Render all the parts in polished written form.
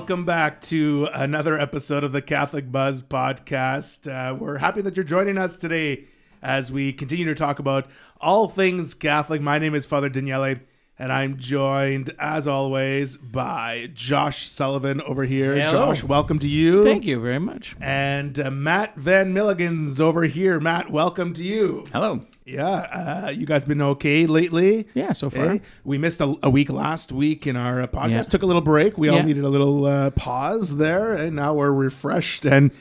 welcome back to another episode of the Catholic Buzz podcast. We're happy that you're joining us today as we continue to talk about all things Catholic. My name is Father Daniele, and I'm joined, as always, by Josh Sullivan over here. Hello. Josh, welcome to you. Thank you very much. And Matt Van Milligan's over here. Matt, welcome to you. Hello. Yeah, you guys been okay lately? Yeah, so far. We missed a week last week in our podcast. Yeah. Took a little break. We all Yeah. needed a little pause there, and now we're refreshed. And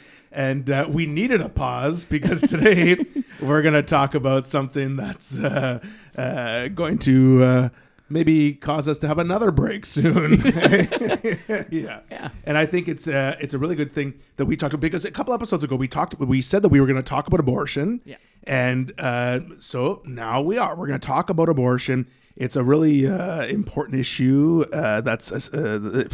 we needed a pause because today we're going to talk about something that's going to maybe cause us to have another break soon. Yeah. And I think it's a really good thing that we talked about, because a couple episodes ago we said that we were going to talk about abortion. Yeah. And so now we're going to talk about abortion. It's a really important issue that's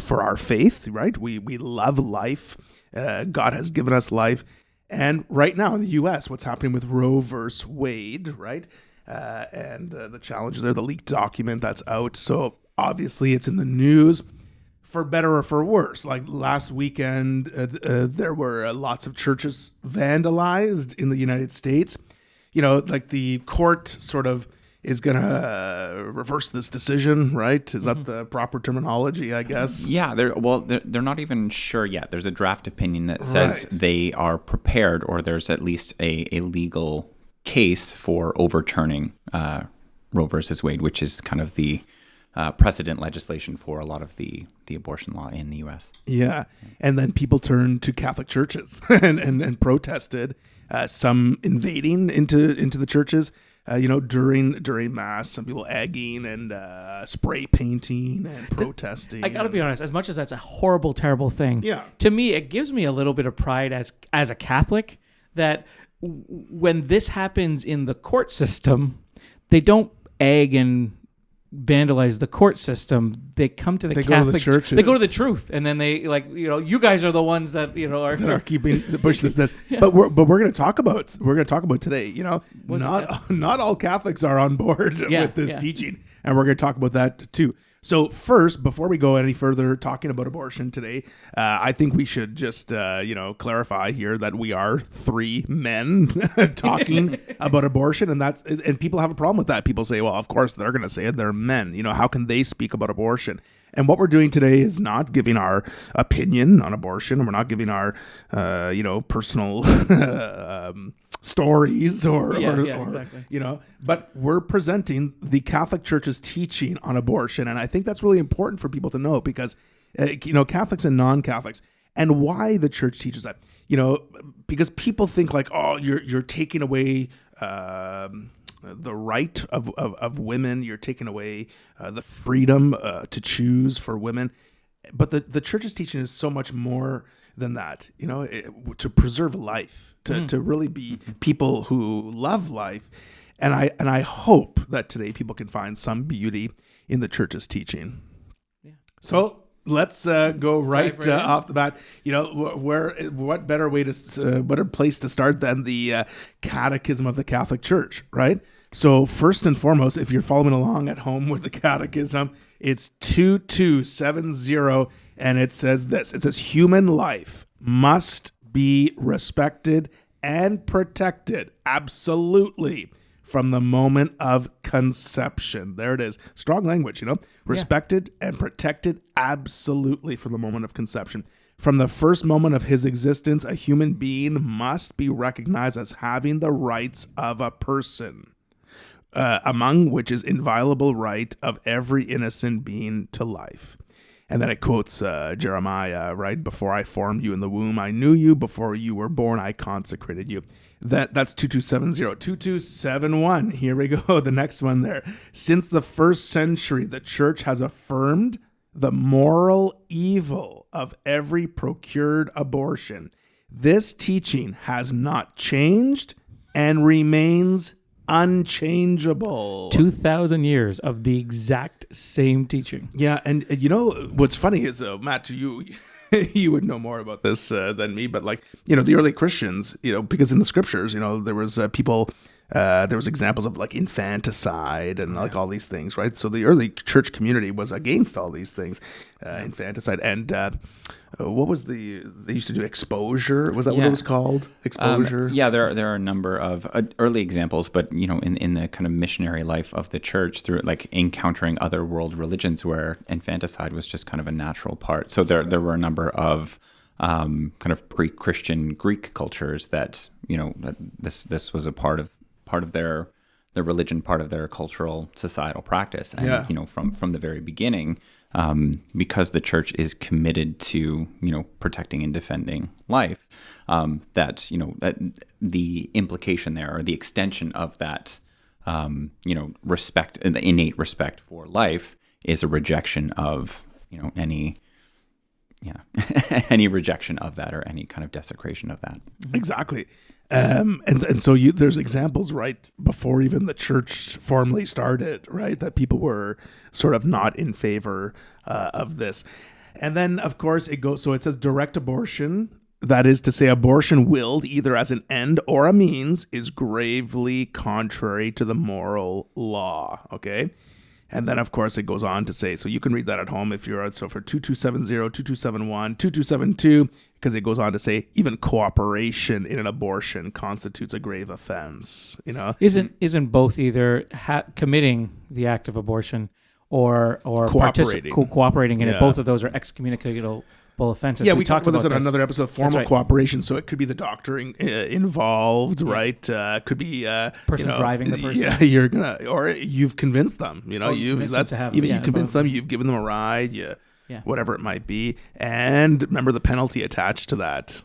for our faith, right? We love life. God has given us life. And right now in the U.S., what's happening with Roe versus Wade, right? And the challenges there, the leaked document that's out. So obviously it's in the news for better or for worse. Like last weekend, there were lots of churches vandalized in the United States. You know, like the court sort of is going to reverse this decision, right? Is that the proper terminology, I guess? Yeah, they're not even sure yet. There's a draft opinion that says they are prepared, or there's at least a legal case for overturning Roe versus Wade, which is kind of the precedent legislation for a lot of the abortion law in the U.S. Yeah, and then people turned to Catholic churches and protested. Some invading into the churches, during Mass. Some people egging and spray painting and protesting. I got to be honest, as much as that's a horrible, terrible thing, to me, it gives me a little bit of pride as a Catholic that when this happens in the court system, they don't egg and vandalize the court system. They come to the Catholic. Go to the churches. They go to the truth, and then they you guys are the ones that are keeping push this. Yeah. But we're going to talk about today. Not all Catholics are on board with this teaching, and we're going to talk about that too. So first, before we go any further talking about abortion today, I think we should just, clarify here that we are three men talking about abortion, and people have a problem with that. People say, well, of course they're going to say it. They're men. How can they speak about abortion? And what we're doing today is not giving our opinion on abortion, and we're not giving our, personal stories or exactly. But we're presenting the Catholic Church's teaching on abortion. And I think that's really important for people to know, because, Catholics and non-Catholics, and why the church teaches that, because people think like, oh, you're taking away, the right of women. You're taking away the freedom to choose for women. But the church's teaching is so much more than that, to preserve life, to really be people who love life. And I hope that today people can find some beauty in the church's teaching. Yeah. So let's go right off the bat. What better place to start than the Catechism of the Catholic Church, right? So first and foremost, if you're following along at home with the Catechism, it's 2270, and it says this. It says, human life must be respected and protected absolutely from the moment of conception. There it is. Strong language, Respected and protected absolutely from the moment of conception. From the first moment of his existence, a human being must be recognized as having the rights of a person, among which is inviolable right of every innocent being to life. And then it quotes Jeremiah, right? Before I formed you in the womb, I knew you. Before you were born, I consecrated you. That's 2270. 2271. Here we go. The next one there. Since the first century, the church has affirmed the moral evil of every procured abortion. This teaching has not changed and remains unchangeable. 2,000 years of the exact same teaching. Yeah, and what's funny is, Matt, you would know more about this than me, but the early Christians, because in the scriptures, there was people There was examples of like infanticide and like all these things, right? So the early church community was against all these things, infanticide. And what was they used to do exposure? Was that what it was called? Exposure? There are a number of early examples, but in the kind of missionary life of the church, through like encountering other world religions where infanticide was just kind of a natural part. So there were a number of kind of pre-Christian Greek cultures that this was a part of their religion, part of their cultural societal practice, and from the very beginning, because the church is committed to protecting and defending life, that the implication there, or the extension of that respect, the innate respect for life, is a rejection of any rejection of that, or any kind of desecration of that. Exactly. And so there's examples right before even the church formally started, right, that people were sort of not in favor of this. And then, of course, it says direct abortion, that is to say abortion willed either as an end or a means, is gravely contrary to the moral law, okay? And then, of course, it goes on to say, so you can read that at home if you're, so for 2270, 2271, 2272, because it goes on to say even cooperation in an abortion constitutes a grave offense, Isn't both either committing the act of abortion or cooperating in it? Both of those are excommunicable offenses. Yeah, we talked about this in another episode, formal cooperation. So it could be the doctoring involved, right? Could be person driving the person. Yeah, you're gonna, or you've convinced them. You convinced them. You've given them a ride. Whatever it might be. And remember, the penalty attached to that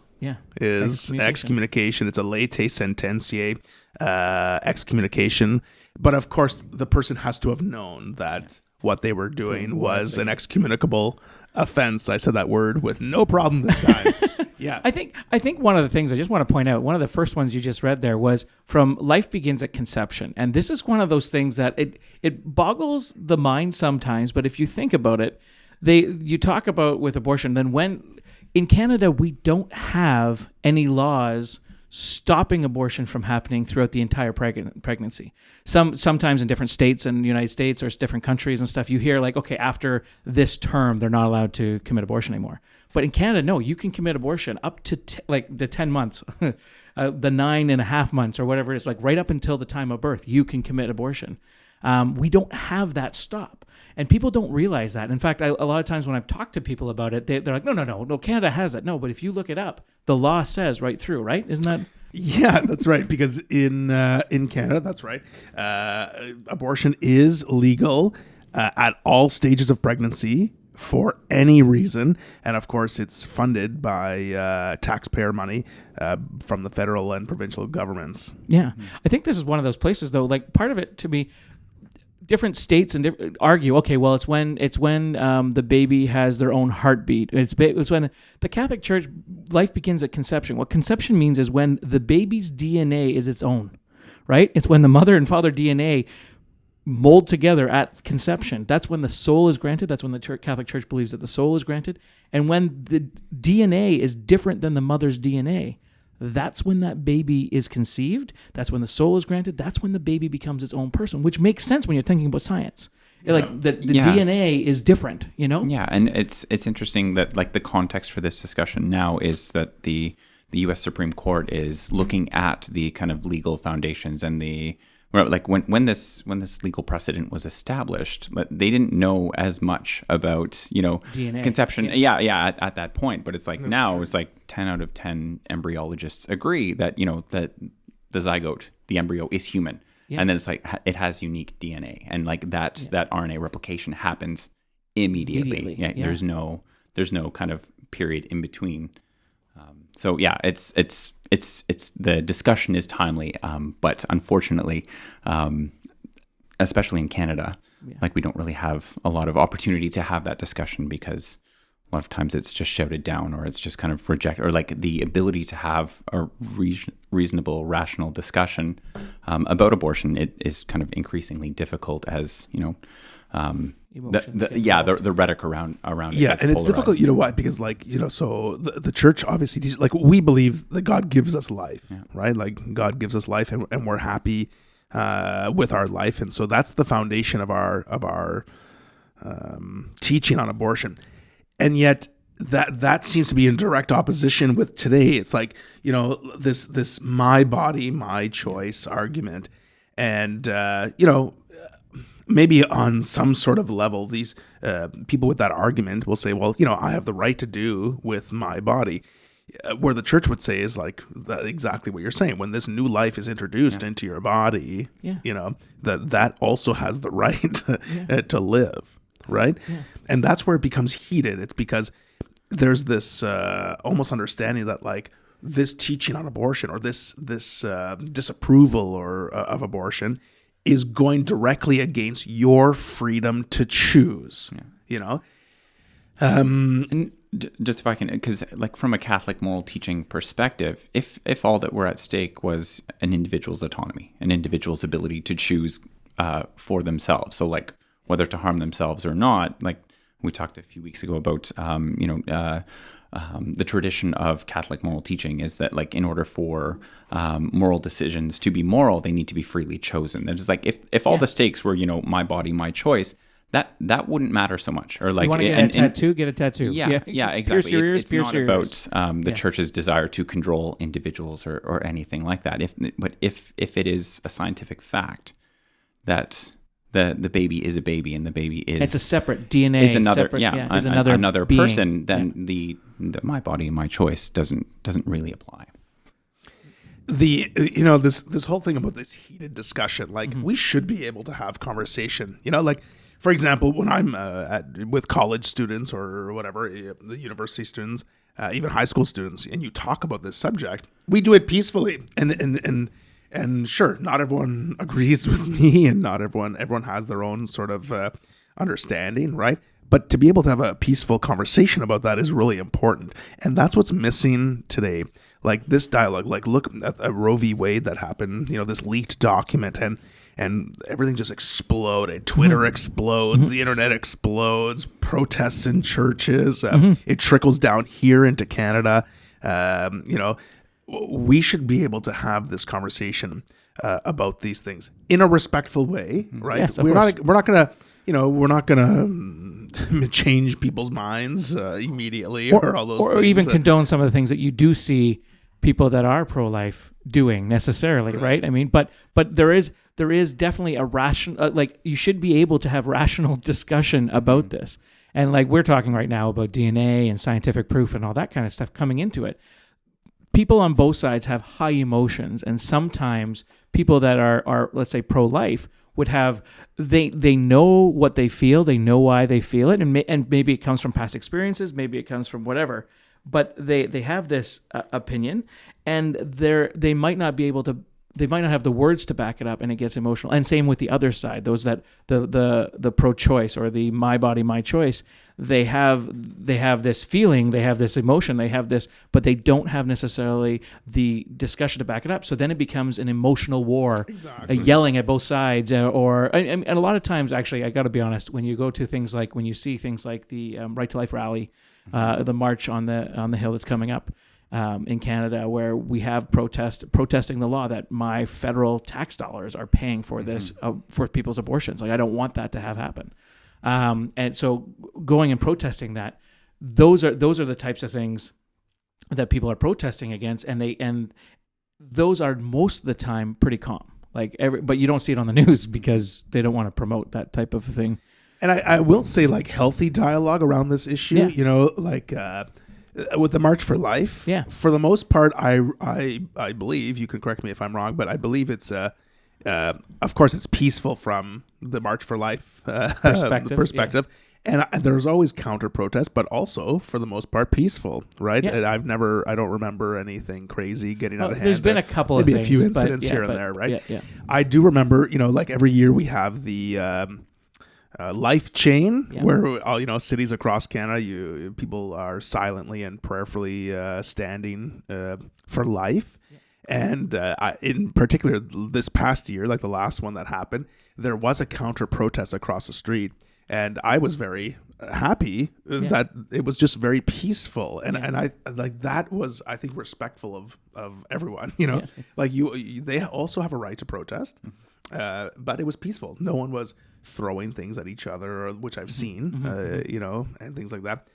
is excommunication. It's a lete sententiae, excommunication. But of course, the person has to have known that what they were doing was an excommunicable offense. I said that word with no problem this time. Yeah. I think one of the things I just want to point out, one of the first ones you just read there was from life begins at conception. And this is one of those things that it boggles the mind sometimes, but if you think about it, you talk about with abortion, then when in Canada we don't have any laws stopping abortion from happening throughout the entire pregnancy. Sometimes in different states in the United States or different countries and stuff, you hear like, okay, after this term, they're not allowed to commit abortion anymore. But in Canada, no, you can commit abortion up to the 10 months, the 9.5 months or whatever it is, like right up until the time of birth, you can commit abortion. We don't have that stop. And people don't realize that. In fact, a lot of times when I've talked to people about it, they're like, no, Canada has that. No, but if you look it up, the law says right through, right? Isn't that? Yeah, that's right. Because in Canada, that's right, abortion is legal at all stages of pregnancy for any reason. And of course, it's funded by taxpayer money from the federal and provincial governments. Yeah. I think this is one of those places, though, like part of it to me, different states and argue, okay, well, it's when the baby has their own heartbeat. It's when the Catholic Church, life begins at conception. What conception means is when the baby's DNA is its own, right? It's when the mother and father DNA mold together at conception. That's when the soul is granted. That's when the Catholic Church believes that the soul is granted. And when the DNA is different than the mother's DNA, that's when that baby is conceived. That's when the soul is granted. That's when the baby becomes its own person, which makes sense when you're thinking about science. Yeah. Like the DNA is different, Yeah, and it's interesting that like the context for this discussion now is that the U.S. Supreme Court is looking at the kind of legal foundations and when this legal precedent was established, they didn't know as much about DNA. Conception. Yeah, at that point. But it's like now it's like 10 out of 10 embryologists agree that that the zygote, the embryo, is human, and then it's like it has unique DNA, and like that RNA replication happens immediately. Yeah. There's no kind of period in between. So yeah, it's the discussion is timely, but unfortunately, especially in Canada, like we don't really have a lot of opportunity to have that discussion because a lot of times it's just shouted down or it's just kind of rejected, or like the ability to have a reasonable, rational discussion about abortion, it is kind of increasingly difficult as emotions. The rhetoric around it. Yeah, and it's difficult, you know why? Because so the church obviously teaches, we believe that God gives us life, right? Like God gives us life, and we're happy with our life, and so that's the foundation of our teaching on abortion, and yet that seems to be in direct opposition with today. It's like, this my body, my choice argument, and maybe on some sort of level, these people with that argument will say, well, I have the right to do with my body. Where the church would say is exactly what you're saying. When this new life is introduced into your body, that also has the right to live, right? Yeah. And that's where it becomes heated. It's because there's this almost understanding that this teaching on abortion or this disapproval of abortion is going directly against your freedom to choose. And just if I can, because from a Catholic moral teaching perspective, if all that were at stake was an individual's autonomy, an individual's ability to choose for themselves, so whether to harm themselves or not, we talked a few weeks ago about the tradition of Catholic moral teaching is that in order for moral decisions to be moral, they need to be freely chosen. It's if all the stakes were my body, my choice, that wouldn't matter so much. Or you want to get a tattoo, get a tattoo. Yeah, exactly. Pierce your ears, it's not about the church's desire to control individuals or anything like that. But if it is a scientific fact that the baby is a baby and the baby it's a separate DNA, is another is another being. person, then the my body, my choice doesn't really apply. This whole thing about this heated discussion, we should be able to have conversation. For example, when I'm with college students or whatever, the university students, even high school students, and you talk about this subject, we do it peacefully. And sure, not everyone agrees with me, and not everyone has their own sort of understanding, right? But to be able to have a peaceful conversation about that is really important, and that's what's missing today. This dialogue, look at the Roe v. Wade that happened, this leaked document, and everything just exploded. Twitter explodes, the internet explodes, protests in churches. It trickles down here into Canada. We should be able to have this conversation about these things in a respectful way, right? Yes, we're not gonna change people's minds immediately, or all those things. Or even condone some of the things that you do see people that are pro-life doing necessarily, right? I mean, but there is definitely a rational, you should be able to have rational discussion about this. And we're talking right now about DNA and scientific proof and all that kind of stuff coming into it. People on both sides have high emotions, and sometimes people that are let's say pro-life would have they know what they feel, they know why they feel it, and maybe it comes from past experiences, maybe it comes from whatever, but they have this opinion, and they might not have the words to back it up, and it gets emotional. And same with the other side, those that the pro-choice or the my body, my choice, they have this feeling, they have this emotion, they have this, but they don't have necessarily the discussion to back it up. So then it becomes an emotional war, yelling at both sides, and a lot of times, actually, I got to be honest, when you go to things when you see things like the Right to Life rally, the march on the Hill that's coming up. In Canada, where we have protesting the law that my federal tax dollars are paying for this for people's abortions. I don't want that to happen. And so going and protesting that, those are the types of things that people are protesting against, and those are most of the time pretty calm. But you don't see it on the news because they don't want to promote that type of thing. And I will say, healthy dialogue around this issue. With the March for Life, for the most part, I believe, you can correct me if I'm wrong, but I believe it's of course it's peaceful from the March for Life perspective. And there's always counter protests, but also for the most part peaceful, right? And I don't remember anything crazy getting out of hand. There's been a couple of maybe things, a few incidents here and there, right? Yeah. I do remember, every year we have the life chain, where cities across Canada, people are silently and prayerfully standing for life. And in particular, this past year, the last one that happened, there was a counter protest across the street, And I was very happy that it was just very peaceful. And I like that was, I think, respectful of everyone, like they also have a right to protest, but it was peaceful. No one was throwing things at each other, which I've seen, and things like that.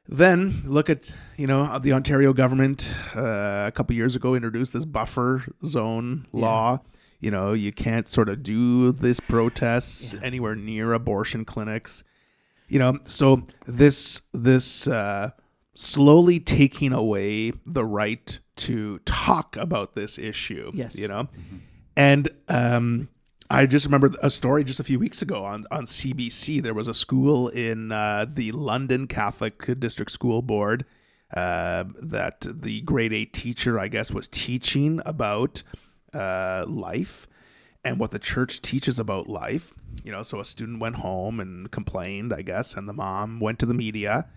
Then look at, the Ontario government a couple years ago introduced this buffer zone law. You can't sort of do this protests anywhere near abortion clinics. So this slowly taking away the right to talk about this issue. Yes. And I just remember a story just a few weeks ago on CBC. There was a school in the London Catholic District School Board that the grade 8 teacher, I guess, was teaching about life and what the church teaches about life. So a student went home and complained, I guess, and the mom went to the media.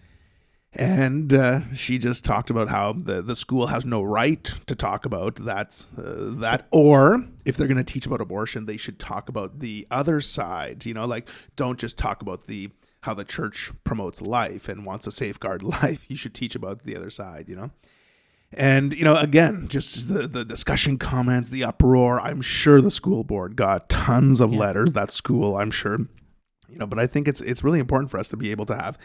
And she just talked about how the school has no right to talk about that, or if they're going to teach about abortion, they should talk about the other side. Like, don't just talk about how the church promotes life and wants to safeguard life. You should teach about the other side. And again, just the discussion comments, the uproar. I'm sure the school board got tons of letters. That school, I'm sure. But I think it's really important for us to be able to have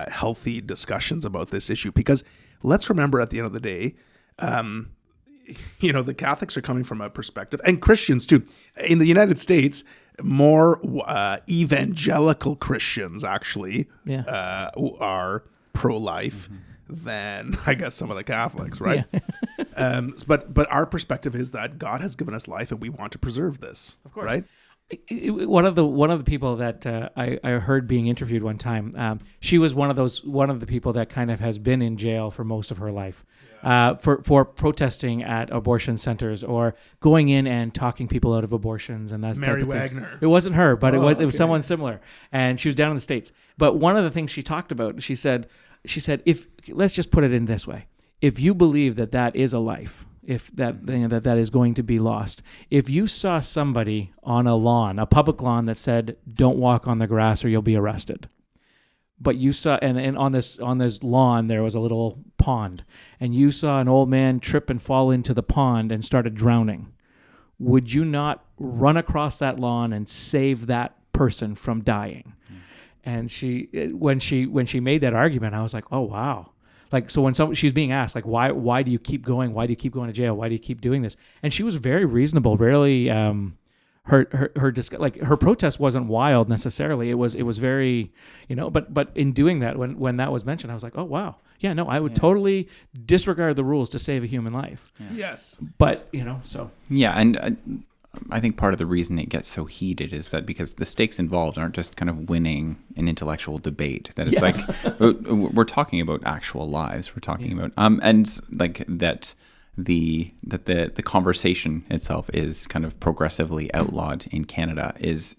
healthy discussions about this issue, because let's remember at the end of the day, the Catholics are coming from a perspective, and Christians too. In the United States, more evangelical Christians actually are pro-life than, I guess, some of the Catholics, right? Yeah. But our perspective is that God has given us life, and we want to preserve this, of course, right? One of the people that I heard being interviewed one time, she was one of the people that kind of has been in jail for most of her life, for protesting at abortion centers or going in and talking people out of abortions and that type of things. Mary Wagner. It wasn't her, but it was someone similar, and she was down in the States. But one of the things she talked about, she said, if let's just put it in this way, if you believe that is a life, if that is going to be lost. If you saw somebody on a lawn, a public lawn, that said, "Don't walk on the grass or you'll be arrested," but you saw, and on this lawn there was a little pond, and you saw an old man trip and fall into the pond and started drowning, would you not run across that lawn and save that person from dying? And when she made that argument, I was like, oh wow. Like, so when she's being asked, like, why do you keep going? Why do you keep going to jail? Why do you keep doing this? And she was very reasonable, really. Her protest wasn't wild necessarily. It was very, But in doing that, when that was mentioned, I was like, oh wow, yeah, no, I would totally disregard the rules to save a human life. Yeah. Yes, but so yeah, and. I think part of the reason it gets so heated is that because the stakes involved aren't just kind of winning an intellectual debate. That it's like we're talking about actual lives. We're talking about and like that the conversation itself is kind of progressively outlawed in Canada is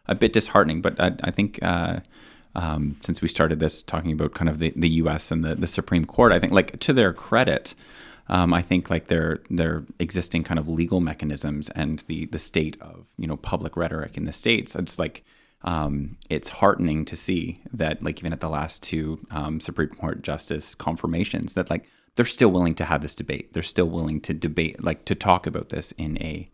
a bit disheartening. But I think since we started this talking about kind of the U.S. and the Supreme Court, I think, like, to their credit. I think, like, their existing kind of legal mechanisms and the state of public rhetoric in the States, it's like it's heartening to see that, like, even at the last two Supreme Court justice confirmations, that, like, they're still willing to have this debate. They're still willing to debate, like, to talk about this in a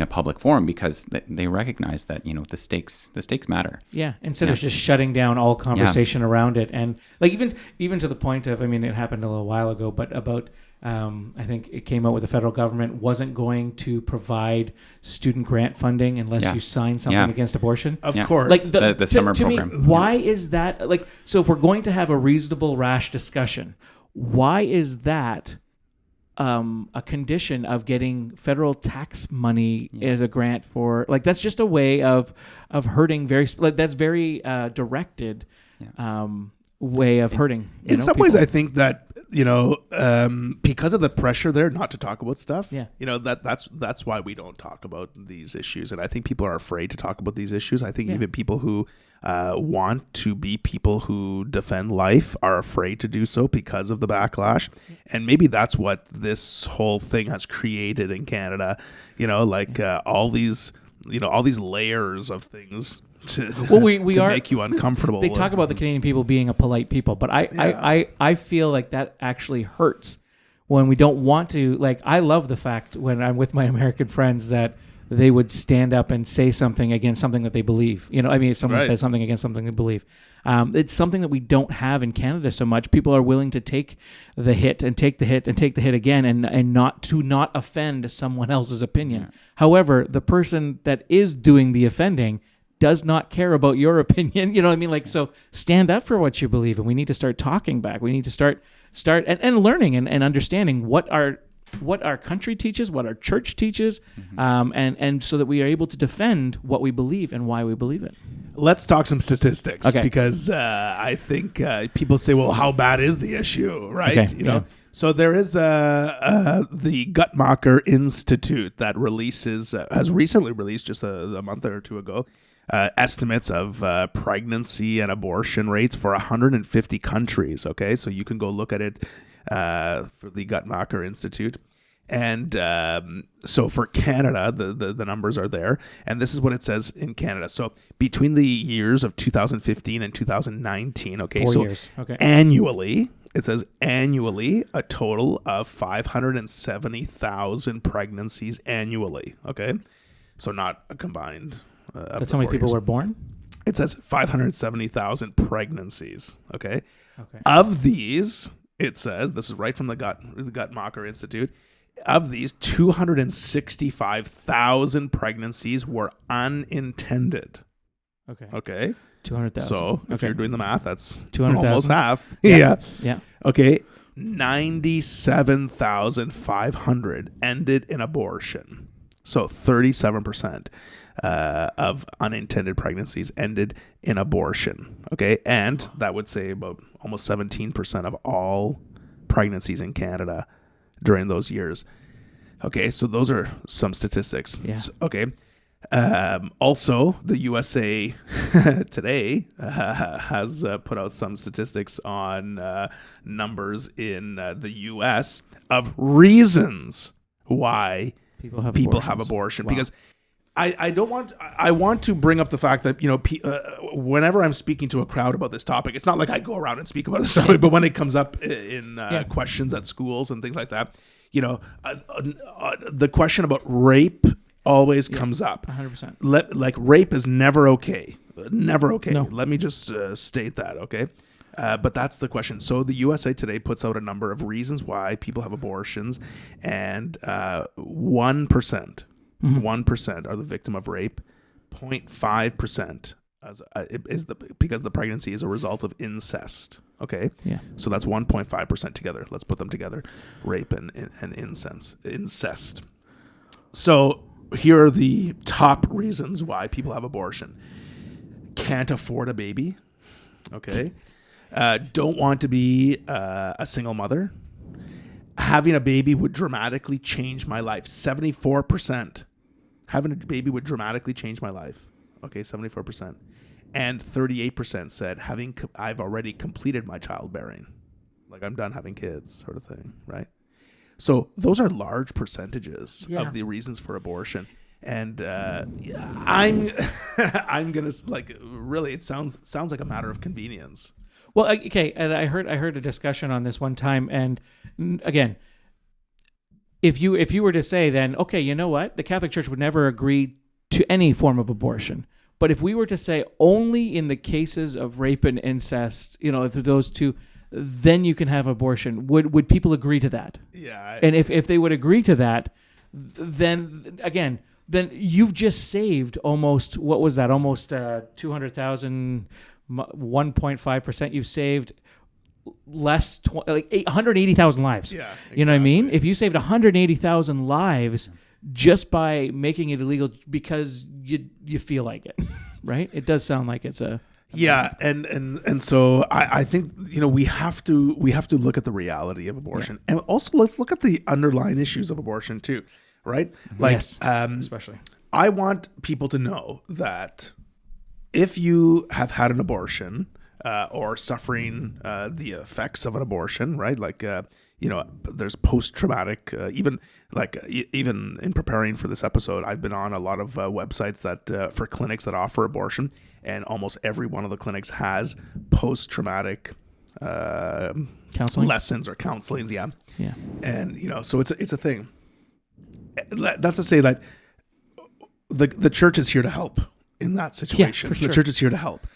public forum, because they recognize that the stakes matter. Yeah, instead of just shutting down all conversation around it, and like even to the point of, I mean, it happened a little while ago, but about. I think it came out with the federal government wasn't going to provide student grant funding unless you sign something against abortion. Of course. Like the summer program. Me, why is that? Like, so if we're going to have a reasonable, rash discussion, why is that a condition of getting federal tax money as a grant for? Like, that's just a way of hurting that's very directed way of hurting. In some ways, I think that because of the pressure there not to talk about stuff, that's why we don't talk about these issues. And I think people are afraid to talk about these issues. I think even people who want to be people who defend life are afraid to do so because of the backlash. And maybe that's what this whole thing has created in Canada. All these all these layers of things to make you uncomfortable. They talk about the Canadian people being a polite people, but I feel like that actually hurts when we don't want to. Like, I love the fact when I'm with my American friends that they would stand up and say something against something that they believe. If someone says something against something they believe, it's something that we don't have in Canada so much. People are willing to take the hit and take the hit and take the hit again, and not offend someone else's opinion. Yeah. However, the person that is doing the offending does not care about your opinion. You know what I mean? Like, so stand up for what you believe, and we need to start talking back. We need to start and learning and understanding what our country teaches, what our church teaches, and so that we are able to defend what we believe and why we believe it. Let's talk some statistics, because I think people say, well, how bad is the issue, right? Okay. So there is the Guttmacher Institute that has recently released, just a month or two ago, estimates of pregnancy and abortion rates for 150 countries. Okay, so you can go look at it for the Guttmacher Institute. And so for Canada, the numbers are there. And this is what it says in Canada. So between the years of 2015 and 2019, 4 years. Annually, it says annually, a total of 570,000 pregnancies annually. Okay, so not a combined. That's how many people were born? It says 570,000 pregnancies. Okay. Of these, it says, this is right from the Guttmacher Institute, of these, 265,000 pregnancies were unintended. Okay. 200,000. So if you're doing the math, that's 200,000. Almost half. Yeah. Okay. 97,500 ended in abortion. So 37% of unintended pregnancies ended in abortion. Okay. And that would say about almost 17% of all pregnancies in Canada during those years. Okay. So those are some statistics. Yeah. Okay. Also, the USA Today has put out some statistics on numbers in the U.S. of reasons why people have abortion. Wow. Because I want to bring up the fact that, whenever I'm speaking to a crowd about this topic, it's not like I go around and speak about this topic, but when it comes up in questions at schools and things like that, the question about rape always comes up. 100%. Like rape is never okay. Never okay. No. Let me just state that, okay? But that's the question. So the USA Today puts out a number of reasons why people have abortions, and 1%, 1% are the victim of rape. 0.5% because the pregnancy is a result of incest. Okay. Yeah. So that's 1.5% together. Let's put them together: rape and incest. So here are the top reasons why people have abortion: can't afford a baby. Okay. Don't want to be a single mother. Having a baby would dramatically change my life. 74%. Having a baby would dramatically change my life. Okay, 74%. And 38% said I've already completed my childbearing. Like, I'm done having kids, sort of thing, right? So those are large percentages of the reasons for abortion. And I'm gonna really, it sounds like a matter of convenience. Well, okay, and I heard a discussion on this one time, and again, if you were to say then, okay, you know what, the Catholic Church would never agree to any form of abortion, but if we were to say only in the cases of rape and incest, if those two, then you can have abortion, would people agree to that? Yeah. And if they would agree to that, then again, then you've just saved almost, what was that? Almost 200,000. 1.5%. You've saved less, 180,000 lives. Yeah, exactly. You know what I mean? If you saved 180,000 lives just by making it illegal because you feel like it, right? It does sound like it's a and so I think we have to look at the reality of abortion, and also let's look at the underlying issues of abortion too, right? Like, yes, especially. I want people to know that if you have had an abortion, or suffering the effects of an abortion, right? Like, there's post-traumatic, even in preparing for this episode, I've been on a lot of websites that for clinics that offer abortion, and almost every one of the clinics has post-traumatic counseling lessons or counseling. Yeah. And, so it's a thing. That's to say that the church is here to help in that situation. For sure. The church is here to help.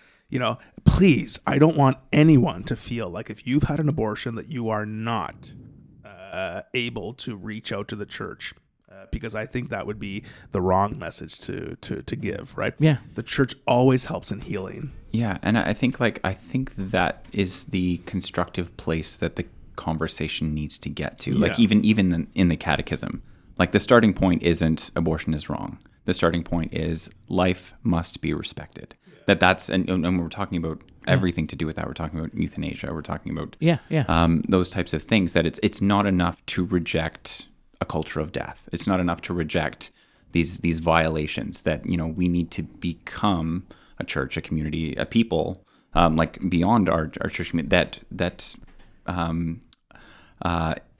Please, I don't want anyone to feel like if you've had an abortion that you are not able to reach out to the church, because I think that would be the wrong message to give, right? Yeah. The church always helps in healing. Yeah, and I think that is the constructive place that the conversation needs to get to. Like even in the Catechism, like the starting point isn't abortion is wrong. The starting point is life must be respected. That's and we're talking about everything to do with that. We're talking about euthanasia. We're talking about those types of things. That it's not enough to reject a culture of death. It's not enough to reject these violations. That we need to become a church, a community, a people, like beyond our church community that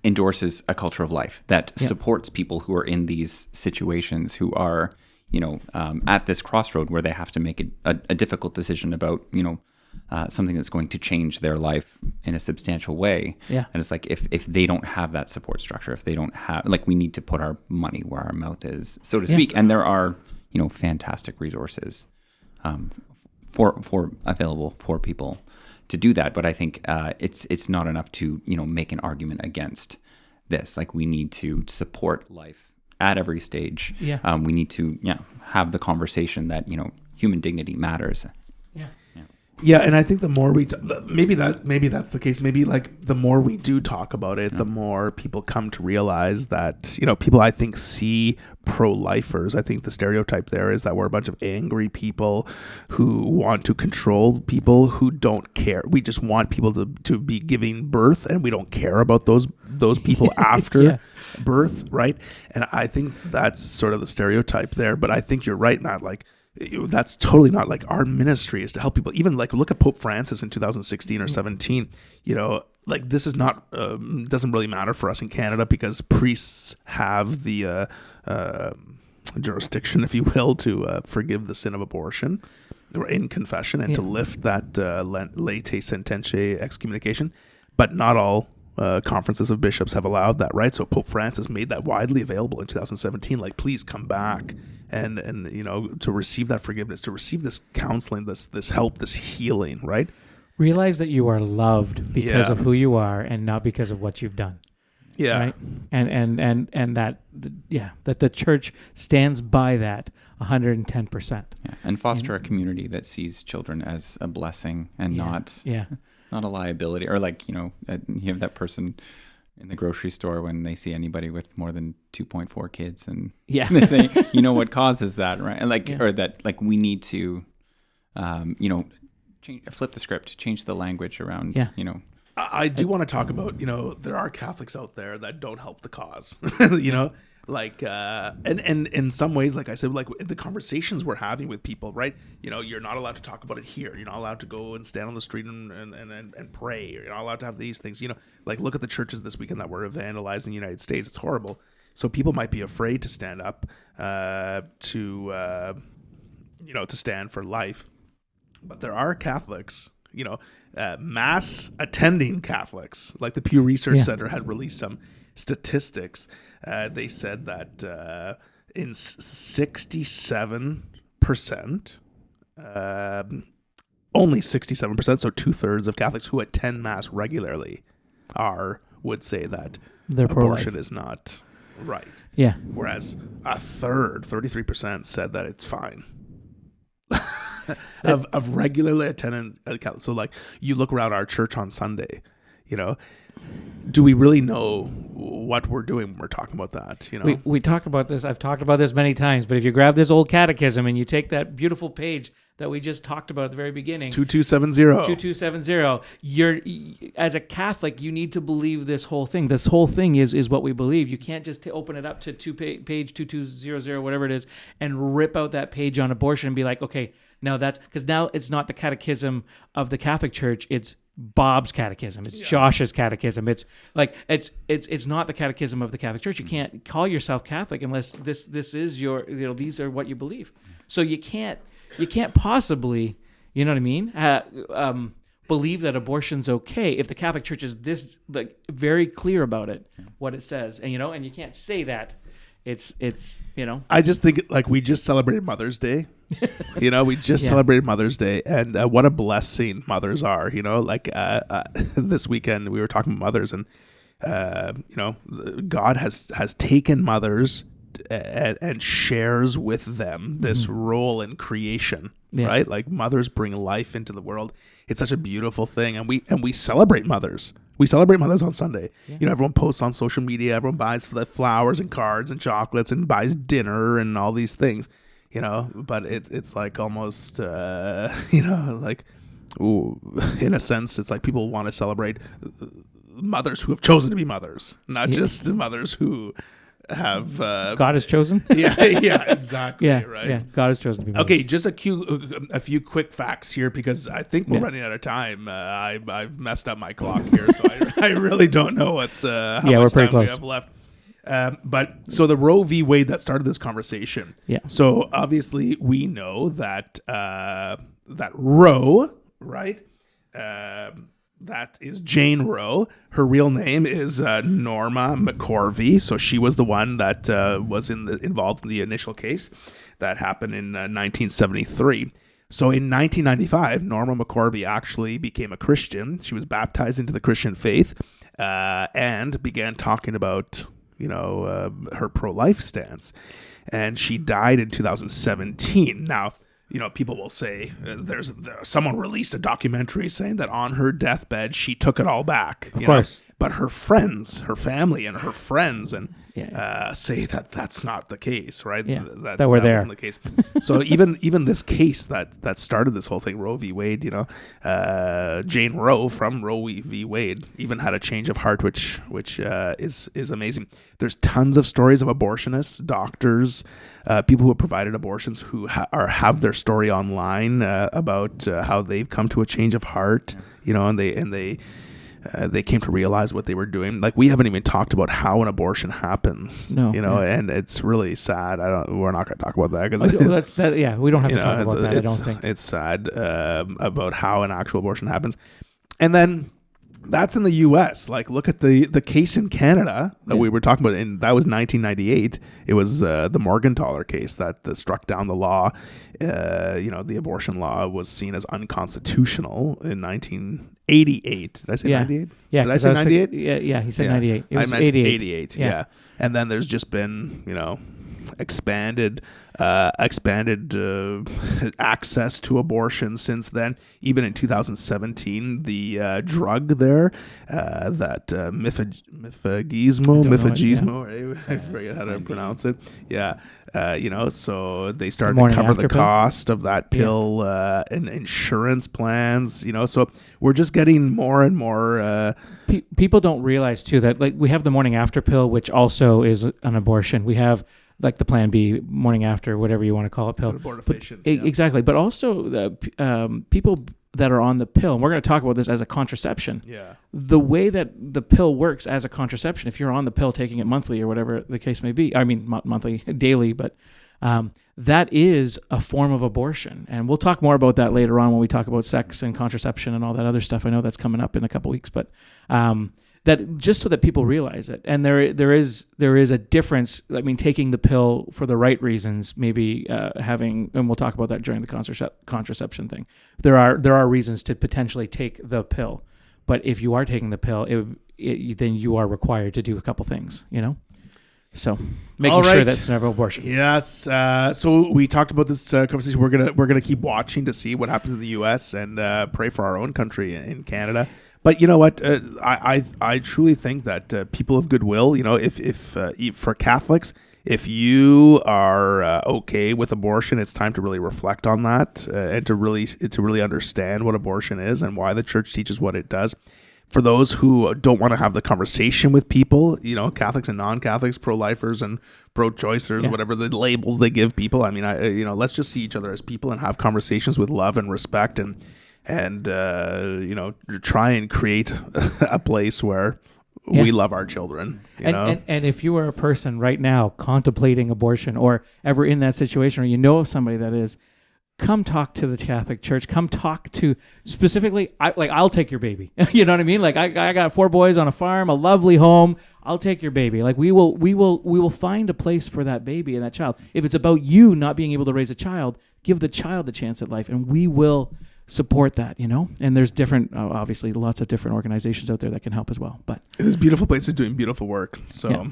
endorses a culture of life that supports people who are in these situations, who are at this crossroad where they have to make a difficult decision about, something that's going to change their life in a substantial way. Yeah. And it's like, if they don't have that support structure, if they don't have, like, we need to put our money where our mouth is, so to speak. And there are, fantastic resources for available for people to do that. But I think it's not enough to, make an argument against this. Like, we need to support life at every stage. We need to have the conversation that human dignity matters. Yeah, and I think the more we maybe that's the case. Maybe like the more we do talk about it, the more people come to realize that people, I think, see pro-lifers. I think the stereotype there is that we're a bunch of angry people who want to control people, who don't care. We just want people to be giving birth, and we don't care about those people after birth, right? And I think that's sort of the stereotype there. But I think you're right, Matt. Like, that's totally not like our ministry is to help people. Even like look at Pope Francis in 2016 or 17. Like this is not doesn't really matter for us in Canada because priests have the jurisdiction, if you will, to forgive the sin of abortion or in confession and to lift that late sententiae excommunication. But not all conferences of bishops have allowed that, right? So Pope Francis made that widely available in 2017. Like, please come back and to receive that forgiveness, to receive this counseling, this help, this healing, right? Realize that you are loved because of who you are and not because of what you've done. Yeah. Right? And that the church stands by that 110%. Yeah. And foster a community that sees children as a blessing and not a liability. Or like, you have that person in the grocery store when they see anybody with more than 2.4 kids and they say, what causes that, right? And or that, like, we need to, flip the script, change the language around, I do want to talk about, there are Catholics out there that don't help the cause, like, and in some ways, like I said, like the conversations we're having with people, right? You're not allowed to talk about it here. You're not allowed to go and stand on the street and pray. You're not allowed to have these things, like look at the churches this weekend that were vandalized in the United States. It's horrible. So people might be afraid to stand up, to stand for life. But there are Catholics, mass attending Catholics, like the Pew Research Center had released some statistics. They said that in 67%, only 67%, so 2/3 of Catholics who attend Mass regularly would say that abortion is not right. Yeah. Whereas a third, 33%, said that it's fine. of regularly attending Catholics. So like you look around our church on Sunday, do we really know what we're doing when we're talking about that? We talk about this. I've talked about this many times, but if you grab this old catechism and you take that beautiful page that we just talked about at the very beginning. 2270. 2270. You're, as a Catholic, you need to believe this whole thing. This whole thing is what we believe. You can't just open it up to page 2200, whatever it is, and rip out that page on abortion and be like, okay, now that's, because now it's not the catechism of the Catholic Church, it's Bob's catechism, it's Josh's catechism. It's like it's not the catechism of the Catholic Church. You can't call yourself Catholic unless this is your, these are what you believe. So you can't possibly, you know what I mean, believe that abortion's okay if the Catholic Church is this like very clear about it, what it says, and and you can't say that. It's I just think like we just celebrated Mother's Day. We just celebrated Mother's Day, and what a blessing mothers are. Like this weekend we were talking about mothers, and God has taken mothers and shares with them this role in creation, right? Like mothers bring life into the world. It's such a beautiful thing, and we celebrate mothers. We celebrate mothers on Sunday. Yeah. Everyone posts on social media. Everyone buys the flowers and cards and chocolates and buys dinner and all these things, But it's like almost, like, ooh, in a sense, it's like people want to celebrate mothers who have chosen to be mothers, not just mothers who have God has chosen. Exactly. Right. Yeah, God has chosen to be mothers. Okay, just a few quick facts here because I think we're running out of time. I've messed up my clock here, so I really don't know what's how much time we have left. But so the Roe v. Wade that started this conversation. Yeah. So obviously we know that that Roe, right? That is Jane Roe. Her real name is Norma McCorvey. So she was the one that was involved in the initial case that happened in 1973. So in 1995, Norma McCorvey actually became a Christian. She was baptized into the Christian faith and began talking about, her pro-life stance. And she died in 2017. Now, people will say someone released a documentary saying that on her deathbed, she took it all back. Of course. But her friends, her family and her friends say that that's not the case, right? Yeah, that were there. Wasn't the case. So even this case that started this whole thing, Roe v. Wade, Jane Roe from Roe v. Wade even had a change of heart, which is amazing. There's tons of stories of abortionists, doctors, people who have provided abortions who have their story online about how they've come to a change of heart, and they came to realize what they were doing. Like we haven't even talked about how an abortion happens, and it's really sad. We're not going to talk about that because we don't have to talk about that. I don't think it's sad about how an actual abortion happens, and then that's in the U.S. Like look at the case in Canada that we were talking about, and that was 1998. It was the Morgentaler case that struck down the law. The abortion law was seen as unconstitutional in 1988. Did I say 98? Yeah. Did I say 98? Yeah, he said 98. It was 88. Yeah. And then there's just been, expanded access to abortion since then. Even in 2017, the drug there, that mifegismo, I forget how to pronounce it. Yeah. So they started to cover the cost of that pill in insurance plans, so we're just getting more and more. People don't realize too that like we have the morning after pill, which also is an abortion. We have like the Plan B, morning after, whatever you want to call it, pill. Exactly. But also the people that are on the pill, and we're going to talk about this as a contraception. Yeah. The way that the pill works as a contraception, if you're on the pill taking it monthly or whatever the case may be, I mean monthly, daily, but that is a form of abortion. And we'll talk more about that later on when we talk about sex and contraception and all that other stuff. I know that's coming up in a couple weeks, but that just so that people realize it. And there is a difference. I mean, taking the pill for the right reasons, maybe having, and we'll talk about that during the contraception thing. There are reasons to potentially take the pill, but if you are taking the pill, then you are required to do a couple things, So making sure that's never abortion. Yes. So we talked about this conversation. We're gonna keep watching to see what happens in the U.S. and pray for our own country in Canada. But you know what? I truly think that people of goodwill, if for Catholics, if you are okay with abortion, it's time to really reflect on that and to really understand what abortion is and why the church teaches what it does. For those who don't want to have the conversation with people, Catholics and non-Catholics, pro-lifers and pro-choicers, whatever the labels they give people. I mean, let's just see each other as people and have conversations with love and respect and try and create a place where we love our children. And if you are a person right now contemplating abortion or ever in that situation, or you know of somebody that is, come talk to the Catholic Church. Come talk to specifically. I'll take your baby. You know what I mean? Like I got 4 boys on a farm, a lovely home. I'll take your baby. Like we will find a place for that baby and that child. If it's about you not being able to raise a child, give the child a chance at life, and we will support that. And there's different, obviously, lots of different organizations out there that can help as well. But there's beautiful places doing beautiful work. So. Yeah.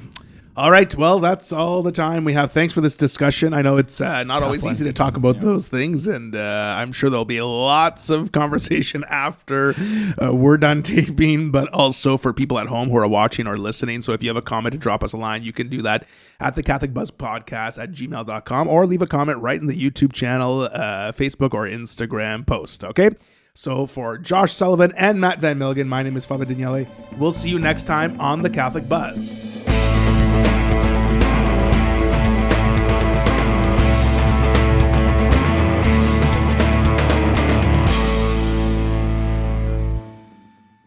All right. Well, that's all the time we have. Thanks for this discussion. I know it's not always easy to talk about those things, and I'm sure there'll be lots of conversation after we're done taping, but also for people at home who are watching or listening. So if you have a comment to drop us a line, you can do that at the Catholic Buzz Podcast at gmail.com or leave a comment right in the YouTube channel, Facebook, or Instagram post. Okay. So for Josh Sullivan and Matt Van Milligan, my name is Father Daniele. We'll see you next time on the Catholic Buzz.